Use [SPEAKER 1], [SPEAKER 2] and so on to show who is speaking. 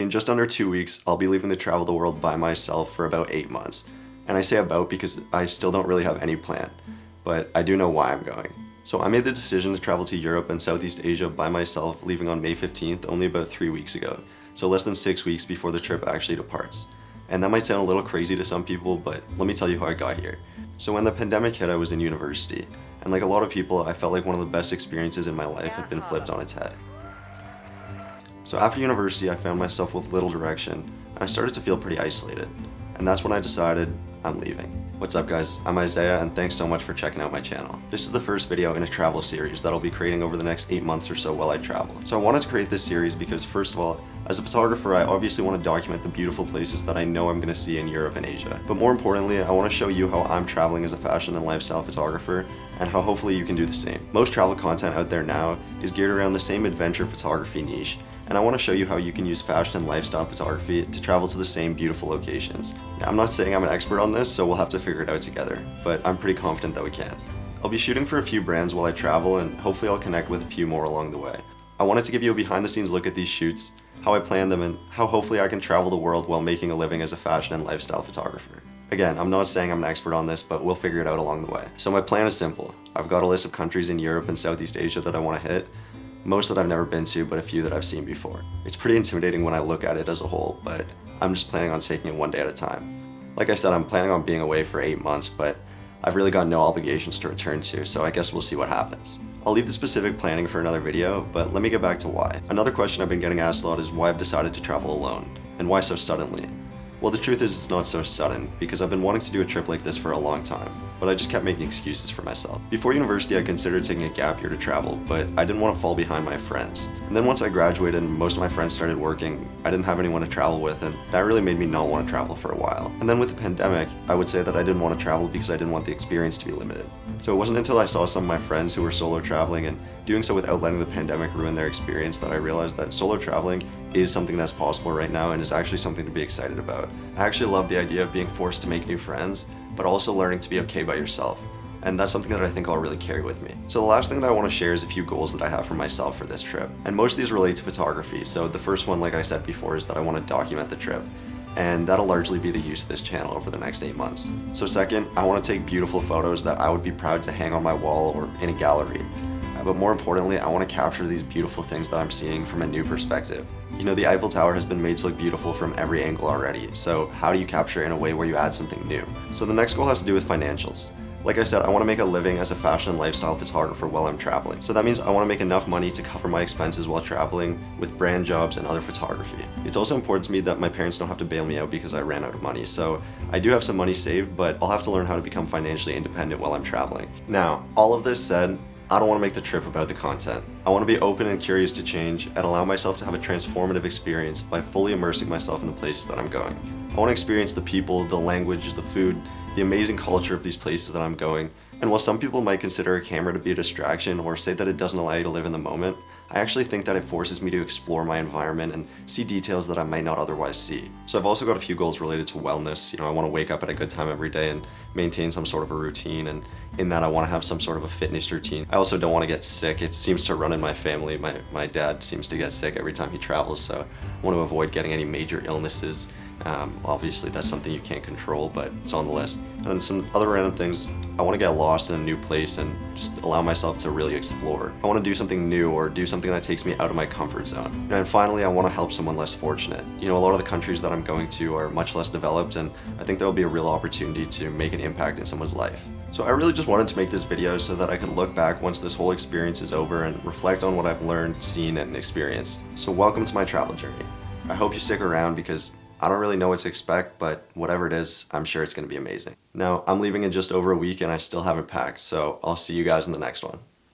[SPEAKER 1] In just under 2 weeks, I'll be leaving to travel the world by myself for about 8 months. And I say about because I still don't really have any plan, but I do know why I'm going. So I made the decision to travel to Europe and Southeast Asia by myself, leaving on May 15th, only about 3 weeks ago. So less than 6 weeks before the trip actually departs. And that might sound a little crazy to some people, but let me tell you how I got here. So when the pandemic hit, I was in university. And like a lot of people, I felt like one of the best experiences in my life had been flipped on its head. So after university, I found myself with little direction, and I started to feel pretty isolated. And that's when I decided I'm leaving. What's up guys, I'm Isaiah, and thanks so much for checking out my channel. This is the first video in a travel series that I'll be creating over the next 8 months or so while I travel. So I wanted to create this series because first of all, as a photographer, I obviously want to document the beautiful places that I know I'm going to see in Europe and Asia. But more importantly, I want to show you how I'm traveling as a fashion and lifestyle photographer, and how hopefully you can do the same. Most travel content out there now is geared around the same adventure photography niche, and I want to show you how you can use fashion and lifestyle photography to travel to the same beautiful locations. Now, I'm not saying I'm an expert on this, so we'll have to figure it out together, but I'm pretty confident that we can. I'll be shooting for a few brands while I travel, and hopefully I'll connect with a few more along the way. I wanted to give you a behind the scenes look at these shoots, how I plan them, and how hopefully I can travel the world while making a living as a fashion and lifestyle photographer. Again, I'm not saying I'm an expert on this, but we'll figure it out along the way. So my plan is simple. I've got a list of countries in Europe and Southeast Asia that I want to hit. Most that I've never been to, but a few that I've seen before. It's pretty intimidating when I look at it as a whole, but I'm just planning on taking it one day at a time. Like I said, I'm planning on being away for 8 months, but I've really got no obligations to return to, so I guess we'll see what happens. I'll leave the specific planning for another video, but let me get back to why. Another question I've been getting asked a lot is why I've decided to travel alone, and why so suddenly. Well, the truth is it's not so sudden, because I've been wanting to do a trip like this for a long time, but I just kept making excuses for myself. Before university, I considered taking a gap year to travel, but I didn't want to fall behind my friends. And then once I graduated and most of my friends started working, I didn't have anyone to travel with, and that really made me not want to travel for a while. And then with the pandemic, I would say that I didn't want to travel because I didn't want the experience to be limited. So it wasn't until I saw some of my friends who were solo traveling and doing so without letting the pandemic ruin their experience that I realized that solo traveling is something that's possible right now and is actually something to be excited about. I actually love the idea of being forced to make new friends, but also learning to be okay by yourself. And that's something that I think I'll really carry with me. So the last thing that I want to share is a few goals that I have for myself for this trip. And most of these relate to photography. So the first one, like I said before, is that I want to document the trip. And that'll largely be the use of this channel over the next 8 months. So second, I want to take beautiful photos that I would be proud to hang on my wall or in a gallery. But more importantly, I want to capture these beautiful things that I'm seeing from a new perspective. You know, the Eiffel Tower has been made to look beautiful from every angle already, so how do you capture it in a way where you add something new? So the next goal has to do with financials. Like I said, I want to make a living as a fashion and lifestyle photographer while I'm traveling. So that means I want to make enough money to cover my expenses while traveling with brand jobs and other photography. It's also important to me that my parents don't have to bail me out because I ran out of money. So I do have some money saved, but I'll have to learn how to become financially independent while I'm traveling. Now, all of this said, I don't want to make the trip about the content. I want to be open and curious to change and allow myself to have a transformative experience by fully immersing myself in the places that I'm going. I want to experience the people, the language, the food, the amazing culture of these places that I'm going. And while some people might consider a camera to be a distraction or say that it doesn't allow you to live in the moment, I actually think that it forces me to explore my environment and see details that I might not otherwise see. So I've also got a few goals related to wellness. You know, I want to wake up at a good time every day and maintain some sort of a routine, and in that I want to have some sort of a fitness routine. I also don't want to get sick. It seems to run in my family. My dad seems to get sick every time he travels, so I want to avoid getting any major illnesses. Obviously that's something you can't control, but it's on the list. And some other random things, I want to get lost in a new place and just allow myself to really explore. I want to do something new or do something that takes me out of my comfort zone. And finally, I want to help someone less fortunate. You know, a lot of the countries that I'm going to are much less developed, and I think there'll be a real opportunity to make an impact in someone's life. So I really just wanted to make this video so that I could look back once this whole experience is over and reflect on what I've learned, seen, and experienced. So welcome to my travel journey. I hope you stick around because I don't really know what to expect, but whatever it is, I'm sure it's going to be amazing. Now, I'm leaving in just over a week and I still haven't packed, so I'll see you guys in the next one.